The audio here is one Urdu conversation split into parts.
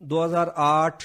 2008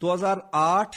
2008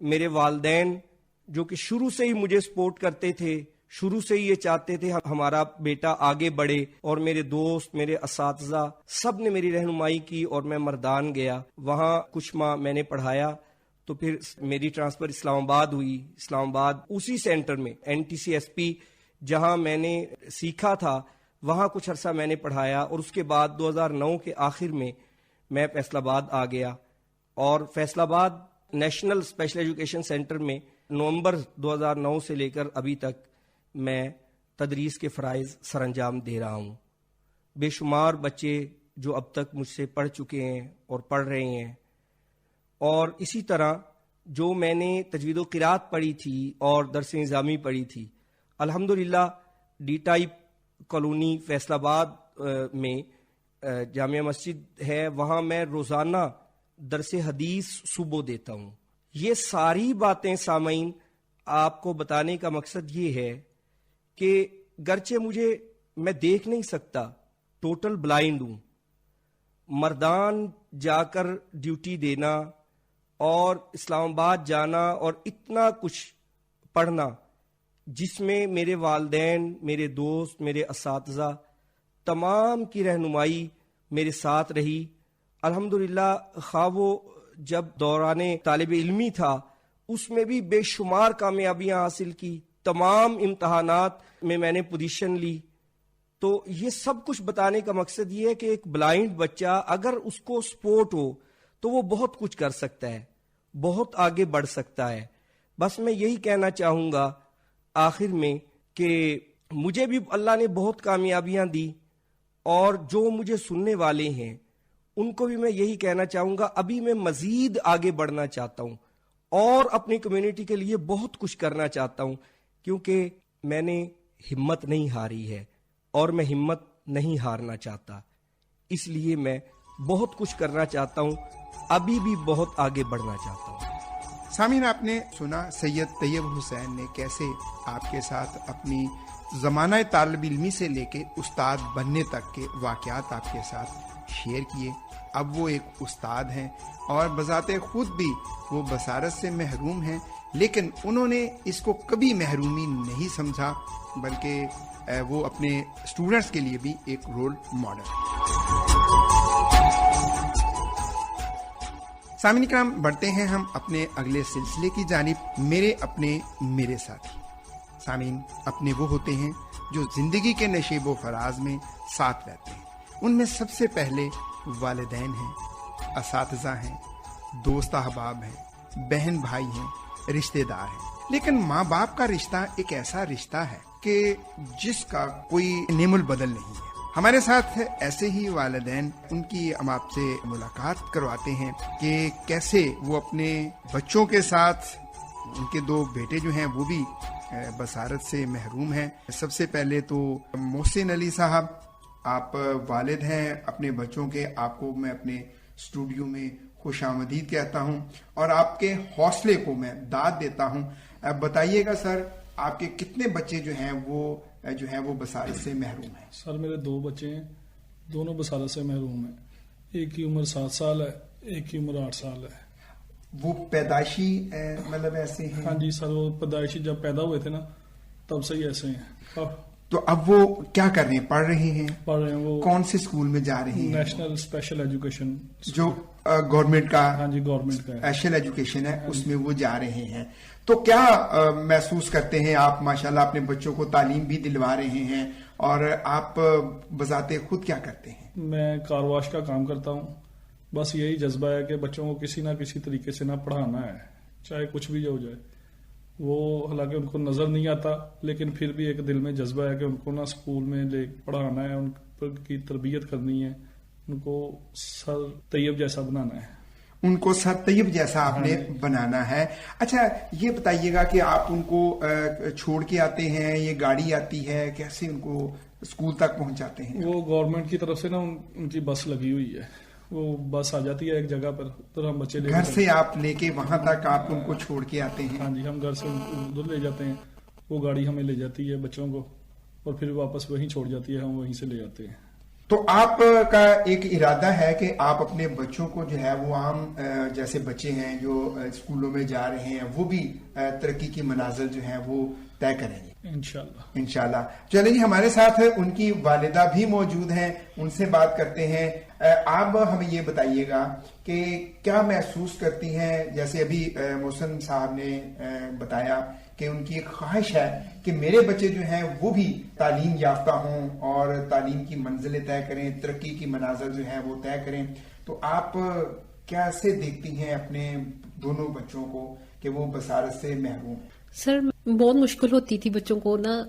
میرے والدین جو کہ شروع سے ہی مجھے سپورٹ کرتے تھے, شروع سے ہی یہ چاہتے تھے ہمارا بیٹا آگے بڑھے, اور میرے دوست, میرے اساتذہ سب نے میری رہنمائی کی اور میں مردان گیا. وہاں کچھ ماہ میں نے پڑھایا, تو پھر میری ٹرانسفر اسلام آباد ہوئی. اسلام آباد اسی سینٹر میں NTCSP جہاں میں نے سیکھا تھا وہاں کچھ عرصہ میں نے پڑھایا, اور اس کے بعد 2009 کے آخر میں فیصل آباد آ گیا, اور فیصل آباد نیشنل اسپیشل ایجوکیشن سینٹر میں نومبر 2009 سے لے کر ابھی تک میں تدریس کے فرائض سر انجام دے رہا ہوں. بے شمار بچے جو اب تک مجھ سے پڑھ چکے ہیں اور پڑھ رہے ہیں, اور اسی طرح جو میں نے تجوید و قرات پڑھی تھی اور درس نظامی پڑھی تھی, الحمدللہ ڈی ٹائپ کالونی فیصل آباد میں جامعہ مسجد ہے, وہاں میں روزانہ درس حدیث صبح دیتا ہوں. یہ ساری باتیں سامعین آپ کو بتانے کا مقصد یہ ہے کہ گرچہ میں دیکھ نہیں سکتا, ٹوٹل بلائنڈ ہوں, مردان جا کر ڈیوٹی دینا اور اسلام آباد جانا اور اتنا کچھ پڑھنا جس میں میرے والدین, میرے دوست, میرے اساتذہ تمام کی رہنمائی میرے ساتھ رہی. الحمدللہ خواہ وہ جب دوران طالب علمی تھا اس میں بھی بے شمار کامیابیاں حاصل کی, تمام امتحانات میں نے پوزیشن لی. تو یہ سب کچھ بتانے کا مقصد یہ ہے کہ ایک بلائنڈ بچہ اگر اس کو سپورٹ ہو تو وہ بہت کچھ کر سکتا ہے, بہت آگے بڑھ سکتا ہے. بس میں یہی کہنا چاہوں گا آخر میں کہ مجھے بھی اللہ نے بہت کامیابیاں دی, اور جو مجھے سننے والے ہیں ان کو بھی میں یہی کہنا چاہوں گا, ابھی میں مزید آگے بڑھنا چاہتا ہوں اور اپنی کمیونٹی کے لیے بہت کچھ کرنا چاہتا ہوں, کیونکہ میں نے ہمت نہیں ہاری ہے اور میں ہمت نہیں ہارنا چاہتا. اس لیے میں بہت کچھ کرنا چاہتا ہوں, ابھی بھی بہت آگے بڑھنا چاہتا ہوں. سامعین, آپ نے سنا سید طیب حسین نے کیسے آپ کے ساتھ اپنی زمانہ طالب علمی سے لے کے استاد بننے تک کے واقعات آپ کے ساتھ شیئر کیے. اب وہ ایک استاد ہیں اور بذات خود بھی وہ بصارت سے محروم ہیں, لیکن انہوں نے اس کو کبھی محرومی نہیں سمجھا, بلکہ وہ اپنے اسٹوڈنٹس کے لیے بھی ایک رول ماڈل. سامعین کرام, بڑھتے ہیں ہم اپنے اگلے سلسلے کی جانب, میرے اپنے میرے ساتھی. سامعین, اپنے وہ ہوتے ہیں جو زندگی کے نشیب و فراز میں ساتھ رہتے ہیں. ان میں سب سے پہلے والدین ہیں, اساتذہ ہیں, دوست احباب ہیں, بہن بھائی ہیں, رشتہ دار ہیں. لیکن ماں باپ کا رشتہ ایک ایسا رشتہ ہے کہ جس کا کوئی نعم البدل نہیں ہے. ہمارے ساتھ ایسے ہی والدین, ان کی ہم آپ سے ملاقات کرواتے ہیں کہ کیسے وہ اپنے بچوں کے ساتھ, ان کے 2 بیٹے جو ہیں وہ بھی بصارت سے محروم ہیں. سب سے پہلے تو محسن علی صاحب, آپ والد ہیں اپنے بچوں کے, آپ کو میں اپنے اسٹوڈیو میں خوش آمدید کہتا ہوں اور آپ کے حوصلے کو میں داد دیتا ہوں. بتائیے گا سر, آپ کے کتنے بچے جو ہیں وہ بصارت سے محروم ہیں؟ سر میرے 2 بچے ہیں, دونوں بصارت سے محروم ہیں. ایک کی عمر 7 سال ہے, ایک کی عمر 8 سال ہے. وہ پیدائشی مطلب ایسے ہیں؟ ہاں جی سر, وہ پیدائشی جب پیدا ہوئے تھے نا تب سے ہی ایسے ہیں. تو اب وہ کیا کر رہے ہیں, پڑھ رہے ہیں؟ وہ کون سے اسکول میں جا رہے ہیں؟ نیشنل اسپیشل ایجوکیشن, جو گورنمنٹ کا, ہاں جی گورنمنٹ کا اسپیشل ایجوکیشن ہے, اس میں وہ جا رہے ہیں. تو کیا محسوس کرتے ہیں آپ؟ ماشاءاللہ اپنے بچوں کو تعلیم بھی دلوا رہے ہیں, اور آپ بذات خود کیا کرتے ہیں؟ میں کار واش کا کام کرتا ہوں. بس یہی جذبہ ہے کہ بچوں کو کسی نہ کسی طریقے سے نہ پڑھانا ہے, چاہے کچھ بھی ہو جائے. وہ حالانکہ ان کو نظر نہیں آتا, لیکن پھر بھی ایک دل میں جذبہ ہے کہ ان کو نہ اسکول میں لے پڑھانا ہے, ان کی تربیت کرنی ہے, ان کو سر طیب جیسا بنانا ہے. ان کو سر طیب جیسا آپ نے بنانا ہے. اچھا یہ بتائیے گا کہ آپ ان کو چھوڑ کے آتے ہیں, یہ گاڑی آتی ہے, کیسے ان کو اسکول تک پہنچاتے ہیں؟ وہ گورنمنٹ کی طرف سے نا ان کی بس لگی ہوئی ہے, وہ بس آ جاتی ہے ایک جگہ پر, تو ہم بچے گھر سے آپ لے کے وہاں تک آپ ان کو چھوڑ کے آتے ہیں؟ ہاں جی, ہم گھر سے ادھر لے جاتے ہیں, وہ گاڑی ہمیں لے جاتی ہے بچوں کو, اور پھر واپس وہیں چھوڑ جاتی ہے, ہم وہیں سے لے جاتے ہیں. تو آپ کا ایک ارادہ ہے کہ آپ اپنے بچوں کو جو ہے وہ عام جیسے بچے ہیں جو اسکولوں میں جا رہے ہیں وہ بھی ترقی کی منازل جو ہیں وہ طے کریں گے انشاءاللہ. چلیں جی، ہمارے ساتھ ان کی والدہ بھی موجود ہیں، ان سے بات کرتے ہیں. آپ ہمیں یہ بتائیے گا کہ کیا محسوس کرتی ہیں، جیسے ابھی محسن صاحب نے بتایا کہ ان کی ایک خواہش ہے کہ میرے بچے جو ہیں وہ بھی تعلیم یافتہ ہوں اور تعلیم کی منزلیں طے کریں، ترقی کی منازل جو ہیں وہ طے کریں. تو آپ کیسے دیکھتی ہیں اپنے دونوں بچوں کو کہ وہ بصارت سے محروم؟ سر بہت مشکل ہوتی تھی بچوں کو نا،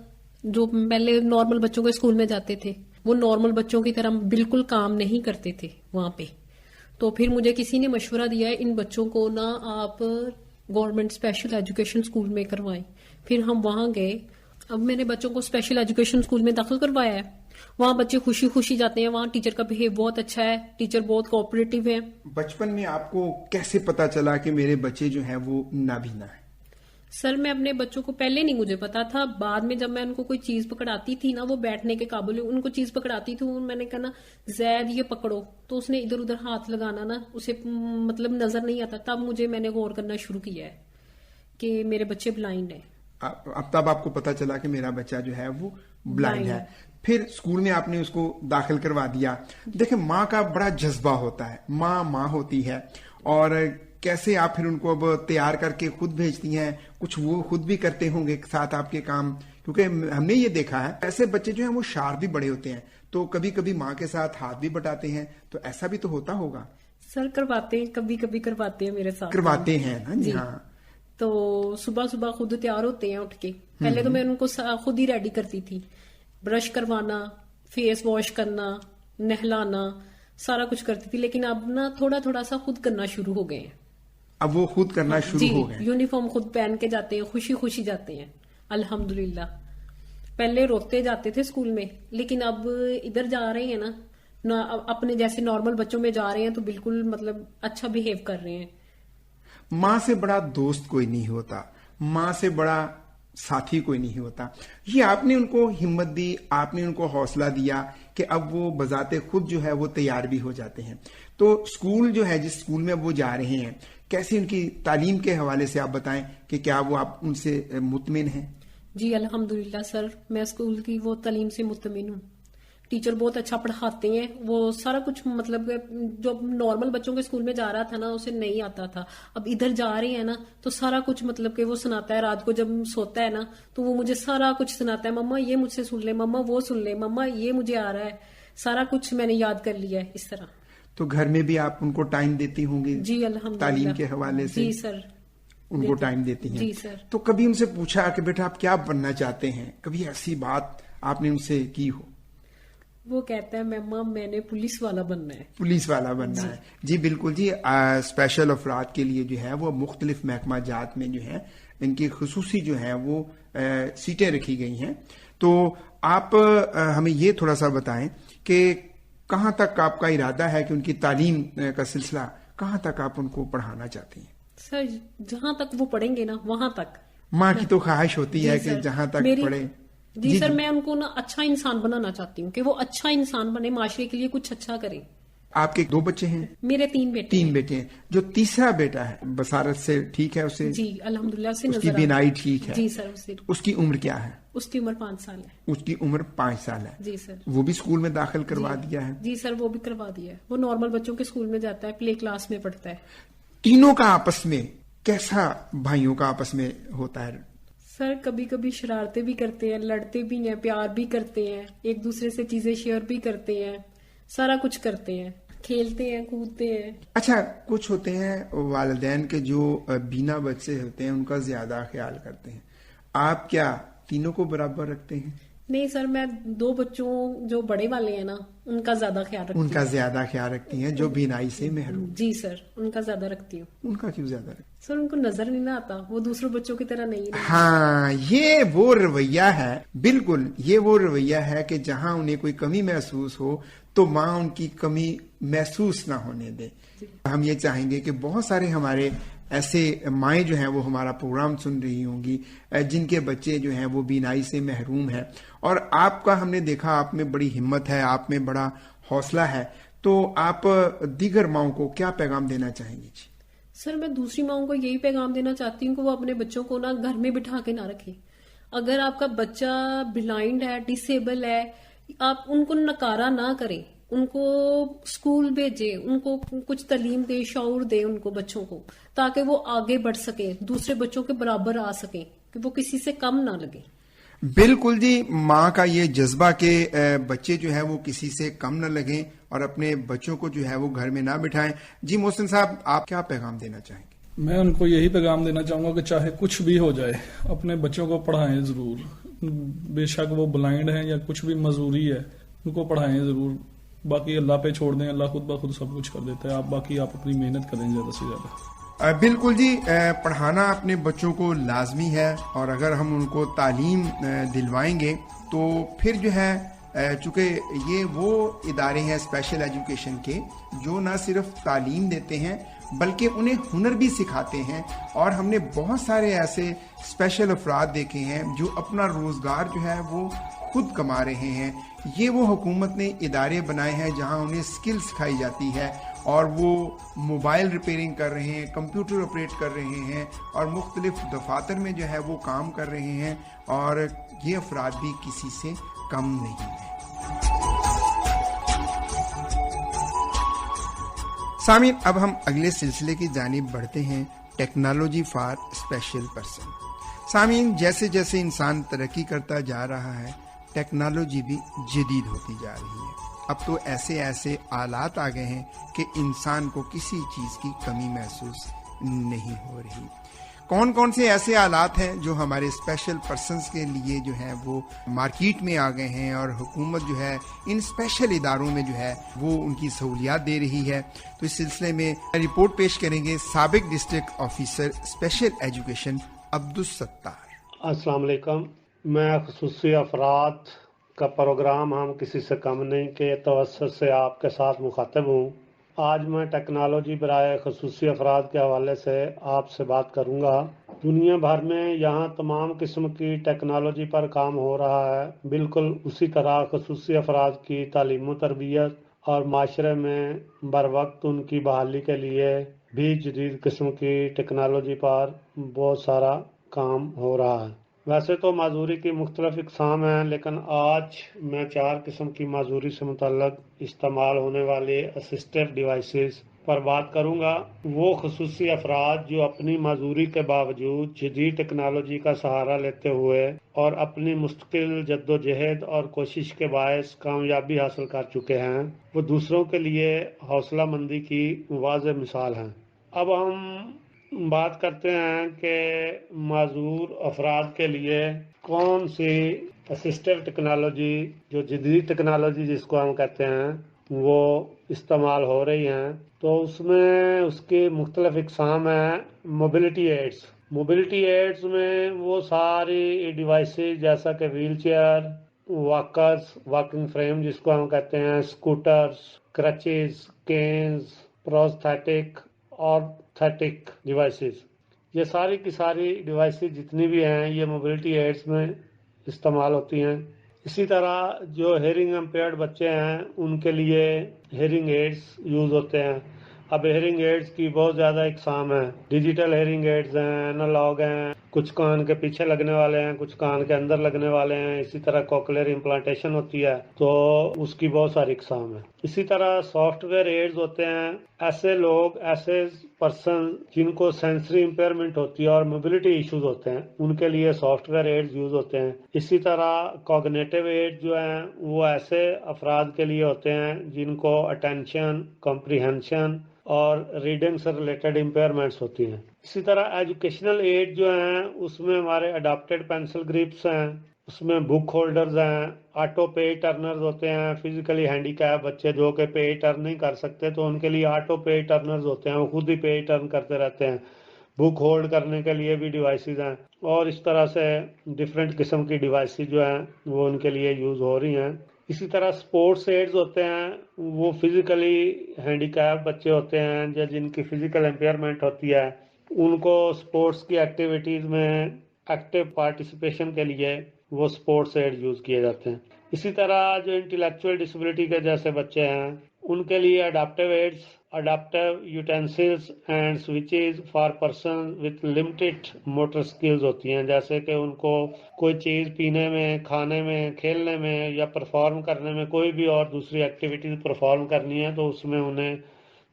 جو پہلے نارمل بچوں کو اسکول میں جاتے تھے وہ نارمل بچوں کی طرح بالکل کام نہیں کرتے تھے وہاں پہ. تو پھر مجھے کسی نے مشورہ دیا ہے ان بچوں کو نا آپ گورنمنٹ اسپیشل ایجوکیشن اسکول میں کروائیں. پھر ہم وہاں گئے. اب میں نے بچوں کو اسپیشل ایجوکیشن اسکول میں داخل کروایا ہے. وہاں بچے خوشی خوشی جاتے ہیں. وہاں ٹیچر کا بہیو بہت اچھا ہے، ٹیچر بہت کوآپریٹو ہے. بچپن میں آپ کو کیسے پتا چلا کہ میرے بچے جو ہیں وہ نابینا ہیں؟ سر میں اپنے بچوں کو پہلے نہیں مجھے پتا تھا، بعد میں جب میں ان کو کوئی چیز پکڑاتی تھی نا، وہ بیٹھنے کے قابل ان کو چیز پکڑاتی تھی، میں نے کہا نا زید یہ پکڑو، تو اس نے ادھر ادھر ہاتھ لگانا نا اسے مطلب نظر نہیں آتا. تب میں نے غور کرنا شروع کیا ہے کہ میرے بچے بلائنڈ ہیں. اب تب آپ کو پتا چلا کہ میرا بچہ جو ہے وہ بلائنڈ ہے. پھر اسکول میں آپ نے اس کو داخل کروا دیا. دیکھیں ماں کا بڑا جذبہ ہوتا ہے، ماں ہوتی ہے، اور کیسے آپ پھر ان کو اب تیار کر کے خود بھیجتی ہیں؟ کچھ وہ خود بھی کرتے ہوں گے ساتھ آپ کے کام، کیونکہ ہم نے یہ دیکھا ہے ایسے بچے جو ہیں وہ شارپ بھی بڑے ہوتے ہیں، تو کبھی کبھی ماں کے ساتھ ہاتھ بھی بٹاتے ہیں، تو ایسا بھی تو ہوتا ہوگا. سر کرواتے ہیں، کبھی کبھی کرواتے ہیں میرے ساتھ. کرواتے ہیں نا جی. ہاں. تو صبح خود تیار ہوتے ہیں اٹھ کے. پہلے تو میں ان کو خود ہی ریڈی کرتی تھی، برش کروانا، فیس واش کرنا، نہلانا، سارا کچھ کرتی تھی. لیکن اب نا تھوڑا سا خود کرنا شروع ہو گئے ہیں. اب وہ خود کرنا شروع ہو گئے. یونیفارم خود پہن کے جاتے ہیں، خوشی جاتے ہیں الحمدللہ. پہلے روتے جاتے تھے اسکول میں، لیکن اب ادھر جا رہے ہیں نا اپنے جیسے نارمل بچوں میں جا رہے ہیں تو بالکل مطلب اچھا بہیو کر رہے ہیں. ماں سے بڑا دوست کوئی نہیں ہوتا، ماں سے بڑا ساتھی کوئی نہیں ہوتا. یہ آپ نے ان کو ہمت دی، آپ نے ان کو حوصلہ دیا کہ اب وہ بذات خود جو ہے وہ تیار بھی ہو جاتے ہیں. تو اسکول جو ہے، جس اسکول میں وہ جا رہے ہیں، کیسے ان کی تعلیم کے حوالے سے آپ بتائیں کہ کیا وہ آپ ان سے مطمئن ہیں؟ جی الحمدللہ سر، میں اسکول کی وہ تعلیم سے مطمئن ہوں. ٹیچر بہت اچھا پڑھاتے ہیں. وہ سارا کچھ مطلب جو نارمل بچوں کے اسکول میں جا رہا تھا نا اسے نہیں آتا تھا، اب ادھر جا رہے ہیں نا تو سارا کچھ مطلب کہ وہ سناتا ہے. رات کو جب سوتا ہے نا تو وہ مجھے سارا کچھ سناتا ہے، مما یہ مجھ سے سن لے، مما وہ سن لے، مما یہ مجھے آ رہا ہے. سارا کچھ میں نے یاد کر لیا ہے اس طرح. تو گھر میں بھی آپ ان کو ٹائم دیتی ہوں گی؟ جی الحمدللہ، تعلیم کے حوالے سے؟ جی سر ان کو ٹائم دیتی ہیں؟ جی سر. تو کبھی ان سے پوچھا کہ بیٹا آپ کیا بننا چاہتے ہیں؟ کبھی ایسی بات آپ نے ان سے کی ہو؟ وہ کہتا ہے مما میں نے پولیس والا بننا ہے. پولیس والا بننا ہے. جی بالکل جی. اسپیشل افراد کے لیے جو ہے وہ مختلف محکمہ جات میں جو ہے ان کی خصوصی جو ہے وہ سیٹیں رکھی گئی ہیں. تو آپ ہمیں یہ تھوڑا سا بتائیں کہ کہاں تک آپ کا ارادہ ہے کہ ان کی تعلیم کا سلسلہ کہاں تک آپ ان کو پڑھانا چاہتے ہیں؟ سر جہاں تک وہ پڑھیں گے نا وہاں تک. ماں کی تو خواہش ہوتی ہے کہ جہاں تک پڑھے. جی سر، میں ان کو نا اچھا انسان بنانا چاہتی ہوں کہ وہ اچھا انسان بنے، معاشرے کے لیے کچھ اچھا کرے. آپ کے 2 بچے ہیں؟ میرے 3 بیٹے. 3 بیٹے ہیں. جو تیسرا بیٹا ہے بصارت سے ٹھیک ہے اسے؟ جی الحمدللہ سے اس کی بینائی ٹھیک ہے؟ جی سر. اس کی عمر کیا ہے؟ اس کی عمر 5 سال ہے. اس کی عمر 5 سال ہے. جی سر. وہ بھی اسکول میں داخل کروا دیا ہے؟ جی سر وہ بھی کروا دیا ہے. وہ نارمل بچوں کے اسکول میں جاتا ہے، پلے کلاس میں پڑھتا ہے. تینوں کا آپس میں کیسا بھائیوں کا آپس میں ہوتا ہے؟ سر کبھی کبھی شرارتیں بھی کرتے ہیں، لڑتے بھی ہیں، پیار بھی کرتے ہیں، ایک دوسرے سے چیزیں شیئر بھی کرتے ہیں، سارا کچھ کرتے ہیں، کھیلتے ہیں، کودتے ہیں. اچھا کچھ ہوتے ہیں والدین کے جو بینا بچے ہوتے ہیں ان کا زیادہ خیال کرتے ہیں، آپ کیا تینوں کو برابر رکھتے ہیں؟ نہیں سر، میں 2 بچوں جو بڑے والے ہیں نا ان کا زیادہ خیال رکھتی ہوں. ان کا زیادہ خیال رکھتی ہیں جو بینائی سے محروم؟ جی سر ان کا زیادہ رکھتی ہوں. ان کا کیوں زیادہ رکھتی؟ سر ان کو نظر نہیں نہ آتا، وہ دوسرے بچوں کی طرح نہیں. ہاں یہ وہ رویہ ہے، بالکل یہ وہ رویہ ہے کہ جہاں انہیں کوئی کمی محسوس ہو تو ماں ان کی کمی محسوس نہ ہونے دے. ہم یہ چاہیں گے کہ بہت سارے ہمارے ایسے مائیں جو ہیں وہ ہمارا پروگرام سن رہی ہوں گی جن کے بچے جو ہیں وہ بینائی سے محروم ہیں، اور آپ کا ہم نے دیکھا آپ میں بڑی ہمت ہے، آپ میں بڑا حوصلہ ہے، تو آپ دیگر ماؤں کو کیا پیغام دینا چاہیں گی؟ جی سر، میں دوسری ماؤں کو یہی پیغام دینا چاہتی ہوں کہ وہ اپنے بچوں کو نا گھر میں بٹھا کے نہ رکھیں. اگر آپ کا بچہ بلائنڈ ہے، ڈسیبل ہے، آپ ان کو نکارا نہ کریں، ان کو اسکول بھیجیں، ان کو کچھ تعلیم دیں، شعور دیں ان کو، بچوں کو، تاکہ وہ آگے بڑھ سکیں، دوسرے بچوں کے برابر آ سکیں، کہ وہ کسی سے کم نہ لگیں. بالکل جی، ماں کا یہ جذبہ کہ بچے جو ہے وہ کسی سے کم نہ لگیں اور اپنے بچوں کو جو ہے وہ گھر میں نہ بٹھائیں. جی محسن صاحب، آپ کیا پیغام دینا چاہیں گے؟ میں ان کو یہی پیغام دینا چاہوں گا کہ چاہے کچھ بھی ہو جائے اپنے بچوں کو پڑھائیں ضرور، بے شک وہ بلائنڈ ہیں یا کچھ بھی مزوری ہے، ان کو پڑھائیں ضرور. باقی اللہ پہ چھوڑ دیں، اللہ خود بخود سب کچھ کر دیتا ہے. باقی آپ اپنی محنت کریں زیادہ سے زیادہ. بالکل جی، پڑھانا اپنے بچوں کو لازمی ہے، اور اگر ہم ان کو تعلیم دلوائیں گے تو پھر جو ہے چونکہ یہ وہ ادارے ہیں اسپیشل ایجوکیشن کے جو نہ صرف تعلیم دیتے ہیں بلکہ انہیں ہنر بھی سکھاتے ہیں، اور ہم نے بہت سارے ایسے اسپیشل افراد دیکھے ہیں جو اپنا روزگار جو ہے وہ خود کما رہے ہیں. یہ وہ حکومت نے ادارے بنائے ہیں جہاں انہیں اسکل سکھائی جاتی ہے، اور وہ موبائل ریپیئرنگ کر رہے ہیں، کمپیوٹر آپریٹ کر رہے ہیں، اور مختلف دفاتر میں جو ہے وہ کام کر رہے ہیں، اور یہ افراد بھی کسی سے کم نہیں ہیں. سامعین، اب ہم اگلے سلسلے کی جانب بڑھتے ہیں، ٹیکنالوجی فار اسپیشل پرسن. سامعین، جیسے جیسے انسان ترقی کرتا جا رہا ہے، ٹیکنالوجی بھی جدید ہوتی جا رہی ہے. اب تو ایسے آلات آ گئے ہیں کہ انسان کو کسی چیز کی کمی محسوس نہیں ہو رہی. کون کون سے ایسے آلات ہیں جو ہمارے اسپیشل پرسنز کے لیے جو ہے وہ مارکیٹ میں آ گئے ہیں، اور حکومت جو ہے ان اسپیشل اداروں میں جو ہے وہ ان کی سہولیات دے رہی ہے؟ تو اس سلسلے میں رپورٹ پیش کریں گے سابق district officer special education Abdul Sattar. السلام علیکم. میں خصوصی افراد کا پروگرام ہم کسی سے کم نہیں کے توسط سے آپ کے ساتھ مخاطب ہوں. آج میں ٹیکنالوجی برائے خصوصی افراد کے حوالے سے آپ سے بات کروں گا. دنیا بھر میں یہاں تمام قسم کی ٹیکنالوجی پر کام ہو رہا ہے. بالکل اسی طرح خصوصی افراد کی تعلیم و تربیت اور معاشرے میں بروقت ان کی بحالی کے لیے بھی جدید قسم کی ٹیکنالوجی پر بہت سارا کام ہو رہا ہے. ویسے تو معذوری کی مختلف اقسام ہیں، لیکن آج میں 4 قسم کی معذوری سے متعلق استعمال ہونے والی اسسٹیو ڈیوائسز پر بات کروں گا. وہ خصوصی افراد جو اپنی معذوری کے باوجود جدید ٹیکنالوجی کا سہارا لیتے ہوئے اور اپنی مستقل جدوجہد اور کوشش کے باعث کامیابی حاصل کر چکے ہیں، وہ دوسروں کے لیے حوصلہ مندی کی واضح مثال ہیں. اب ہم بات کرتے ہیں کہ معذور افراد کے لیے کون سی اسسٹیو ٹیکنالوجی، جو جدید ٹیکنالوجی جس کو ہم کہتے ہیں، وہ استعمال ہو رہی ہیں. تو اس میں اس کی مختلف اقسام ہیں. موبلٹی ایڈز میں وہ ساری ڈیوائسز جیسا کہ wheel chair, walkers, walking frame جس کو ہم کہتے ہیں، اسکوٹرز، کرچز، کینز، پروستھیٹک اور تھیٹک ڈیوائسز، یہ ساری کی ساری ڈیوائسز جتنی بھی ہیں یہ موبلٹی ایڈز میں استعمال ہوتی ہیں. اسی طرح جو ہیئرنگ امپیئرڈ بچے ہیں ان کے لیے ہیئرنگ ایڈز یوز ہوتے ہیں. اب ہیئرنگ ایڈز کی بہت زیادہ اقسام ہیں. ڈیجیٹل ہیئرنگ ایڈز ہیں، انالوگ ہیں، کچھ کان کے پیچھے لگنے والے ہیں، کچھ کان کے اندر لگنے والے ہیں. اسی طرح کوکلیئر امپلانٹیشن ہوتی ہے، تو اس کی بہت ساری اقسام ہیں. اسی طرح سافٹ ویئر ایڈز ہوتے ہیں. ایسے پرسن جن کو سینسری امپیئرمنٹ ہوتی ہے اور موبلٹی ایشوز ہوتے ہیں، ان کے لیے سافٹ ویئر ایڈز یوز ہوتے ہیں. اسی طرح کوگنیٹو ایڈ جو ہیں وہ ایسے افراد کے لیے ہوتے ہیں جن کو اٹینشن، کمپریہنشن اور ریڈنگ سے ریلیٹڈ امپیئرمنٹس ہوتی ہیں. اسی طرح ایجوکیشنل ایڈ جو ہیں اس میں ہمارے اڈاپٹیڈ پینسل گرپس ہیں، اس میں بک ہولڈرز ہیں، آٹو پے ٹرنرز ہوتے ہیں. فزیکلی ہینڈی کیپ بچے جو کہ پے ٹرن نہیں کر سکتے تو ان کے لیے آٹو پے ٹرنرز ہوتے ہیں، وہ خود ہی پے ٹرن کرتے رہتے ہیں. بک ہولڈ کرنے کے لیے بھی ڈیوائسز ہیں، اور اس طرح سے ڈفرینٹ قسم کی ڈیوائسز جو ہیں وہ ان کے لیے یوز ہو رہی ہیں. اسی طرح سپورٹس ایڈز ہوتے ہیں، وہ فزیکلی ہینڈی کیپ بچے ہوتے ہیں یا جن کی فزیکل امپیئرمنٹ ہوتی ہے، ان کو سپورٹس کی ایکٹیویٹیز میں ایکٹیو پارٹیسپیشن کے لیے وہ سپورٹس ایڈ یوز کیے جاتے ہیں. اسی طرح جو انٹلیکچوئل ڈسیبلٹی کے جیسے بچے ہیں ان کے لیے adaptive aids, adaptive utensils and switches for person with limited motor skills ہوتی ہیں. جیسے کہ ان کو کوئی چیز پینے میں، کھانے میں، کھیلنے میں یا پرفارم کرنے میں، کوئی بھی اور دوسری ایکٹیویٹیز پرفارم کرنی ہے تو اس میں انہیں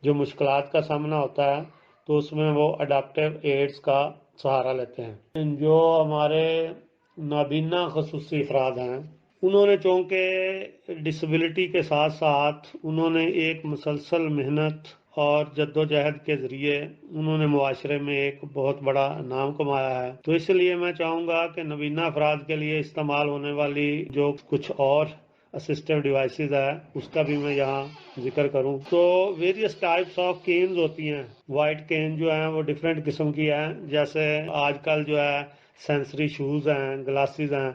جو مشکلات کا سامنا ہوتا ہے تو اس میں وہ اڈاپٹیو ایڈز کا سہارا لیتے ہیں. جو ہمارے نابینا خصوصی افراد ہیں انہوں نے چونکہ ڈسیبلٹی کے ساتھ ساتھ انہوں نے ایک مسلسل محنت اور جد و جہد کے ذریعے انہوں نے معاشرے میں ایک بہت بڑا نام کمایا ہے. تو اس لیے میں چاہوں گا کہ نابینا افراد کے لیے استعمال ہونے والی جو کچھ اور اسسٹیو ڈیوائسز ہے اس کا بھی میں یہاں ذکر کروں. تو ویریس ٹائپس آف کینز ہوتی ہیں. وائٹ کین جو ہیں وہ ڈفرینٹ قسم کی ہیں. جیسے آج کل جو ہے سینسری شوز ہیں، گلاسز ہیں،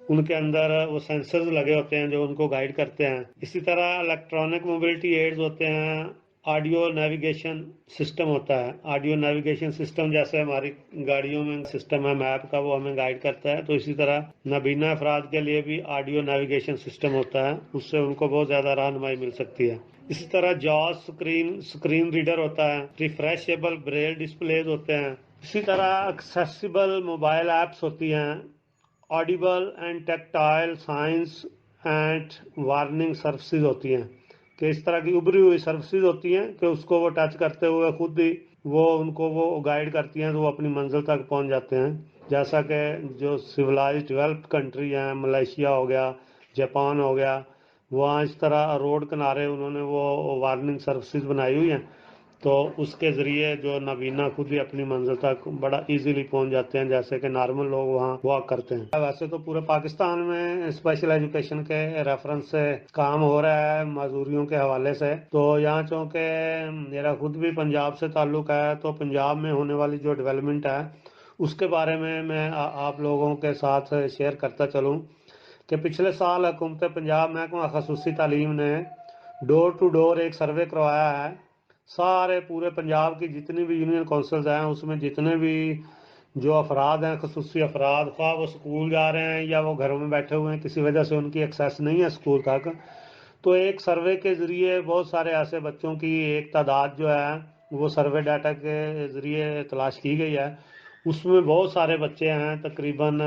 ان کے اندر وہ سینسرز لگے ہوتے ہیں جو ان کو گائیڈ کرتے ہیں. اسی طرح الیکٹرانک موبلٹی ایڈز ہوتے ہیں. آڈیو نیویگیشن سسٹم ہوتا ہے. آڈیو نیویگیشن سسٹم جیسے ہماری گاڑیوں میں سسٹم ہے میپ کا، وہ ہمیں گائیڈ کرتا ہے. تو اسی طرح نابینا افراد کے لیے بھی آڈیو نیویگیشن سسٹم ہوتا ہے، اس سے ان کو بہت زیادہ رہنمائی مل سکتی ہے. اسی طرح جاز اسکرین ریڈر ہوتا ہے. ریفریشیبل بریل ڈسپلیز ہوتے ہیں. اسی طرح ایکسیسیبل موبائل ایپس ہوتی ہیں. Audible and tactile science and warning services ہوتی ہیں کہ اس طرح کی ابھری ہوئی سروسز ہوتی ہیں کہ اس کو وہ ٹچ کرتے ہوئے خود ہی وہ ان کو وہ گائیڈ کرتی ہیں تو وہ اپنی منزل تک پہنچ جاتے ہیں. جیسا کہ جو سویلائزڈ ڈیولپڈ کنٹری ہیں، ملائیشیا ہو گیا، جاپان ہو گیا، وہاں اس طرح روڈ کنارے انہوں نے وہ وارننگ سروسز بنائی ہوئی ہیں تو اس کے ذریعے جو نابینا خود ہی اپنی منزل تک بڑا ایزیلی پہنچ جاتے ہیں جیسے کہ نارمل لوگ وہاں واک کرتے ہیں. ویسے تو پورے پاکستان میں اسپیشل ایجوکیشن کے ریفرنس سے کام ہو رہا ہے معذوریوں کے حوالے سے. تو یہاں چونکہ میرا خود بھی پنجاب سے تعلق ہے تو پنجاب میں ہونے والی جو ڈیولپمنٹ ہے اس کے بارے میں آپ لوگوں کے ساتھ شیئر کرتا چلوں کہ پچھلے سال حکومت پنجاب محکمہ خصوصی تعلیم نے ڈور ٹو ڈور ایک سروے کروایا ہے. سارے پورے پنجاب کی جتنی بھی یونین کونسلز ہیں اس میں جتنے بھی جو افراد ہیں خصوصی افراد، خواہ وہ اسکول جا رہے ہیں یا وہ گھروں میں بیٹھے ہوئے ہیں کسی وجہ سے ان کی ایکسیس نہیں ہے اسکول تک، تو ایک سروے کے ذریعے بہت سارے ایسے بچوں کی ایک تعداد جو ہے وہ سروے ڈاٹا کے ذریعے تلاش کی گئی ہے. اس میں بہت سارے بچے ہیں، تقریباً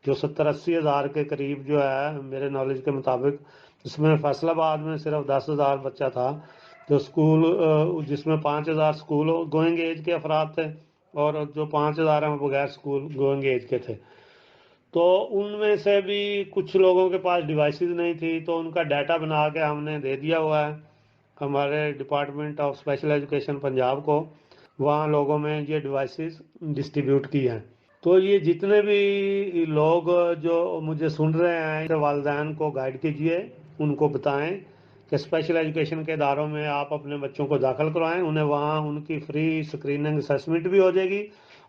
جو 70-80 ہزار کے قریب جو ہے میرے نالج کے مطابق. اس میں فیصل آباد میں صرف 10,000 بچہ تھا جو اسکول، جس میں 5,000 اسکول گوئنگ ایج کے افراد تھے اور جو 5,000 ہیں وہ بغیر اسکول گوئنگ ایج کے تھے. تو ان میں سے بھی کچھ لوگوں کے پاس ڈیوائسز نہیں تھی تو ان کا ڈیٹا بنا کے ہم نے دے دیا ہوا ہے ہمارے department of special education Punjab کو. وہاں لوگوں میں یہ ڈیوائسز ڈسٹریبیوٹ کی ہیں. تو یہ جتنے بھی لوگ جو مجھے سن رہے ہیں والدین کو گائیڈ کیجئے، ان کو بتائیں کہ اسپیشل ایجوکیشن کے اداروں میں آپ اپنے بچوں کو داخل کروائیں. انہیں وہاں ان کی فری اسکریننگ اسیسمنٹ بھی ہو جائے گی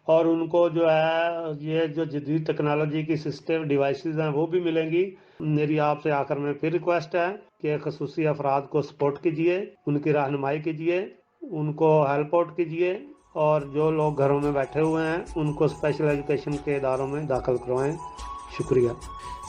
اور ان کو جو ہے یہ جو جدید ٹیکنالوجی کی اسسٹیو ڈیوائسز ہیں وہ بھی ملیں گی. میری آپ سے آخر میں پھر ریکویسٹ ہے کہ خصوصی افراد کو سپورٹ کیجئے، ان کی رہنمائی کیجئے، ان کو ہیلپ آؤٹ کیجئے اور جو لوگ گھروں میں بیٹھے ہوئے ہیں ان کو اسپیشل ایجوکیشن کے اداروں میں داخل کروائیں. شکریہ.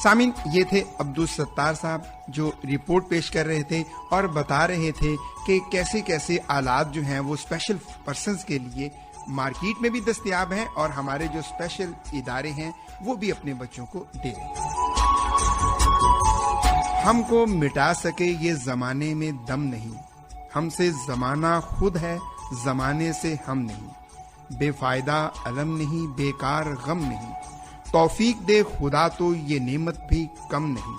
سامعین، یہ تھے عبدالستار صاحب جو رپورٹ پیش کر رہے تھے اور بتا رہے تھے کہ کیسے کیسے آلات جو ہیں وہ اسپیشل پرسنز کے لیے مارکیٹ میں بھی دستیاب ہیں اور ہمارے جو اسپیشل ادارے ہیں وہ بھی اپنے بچوں کو دے رہے ہیں. ہم کو مٹا سکے یہ زمانے میں دم نہیں، ہم سے زمانہ خود ہے، زمانے سے ہم نہیں. بے فائدہ علم نہیں، بیکار غم نہیں، توفیق دے خدا تو یہ نعمت بھی کم نہیں.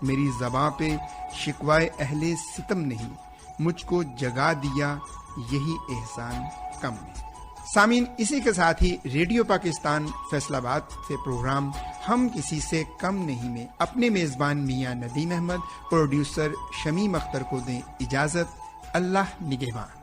میری زباں پہ شکوائے اہل ستم نہیں، مجھ کو جگا دیا یہی احسان کم نہیں. سامعین، اسی کے ساتھ ہی ریڈیو پاکستان فیصل آباد سے پروگرام ہم کسی سے کم نہیں میں اپنے میزبان میاں ندیم احمد، پروڈیوسر شمیم اختر کو دیں اجازت. اللہ نگہبان.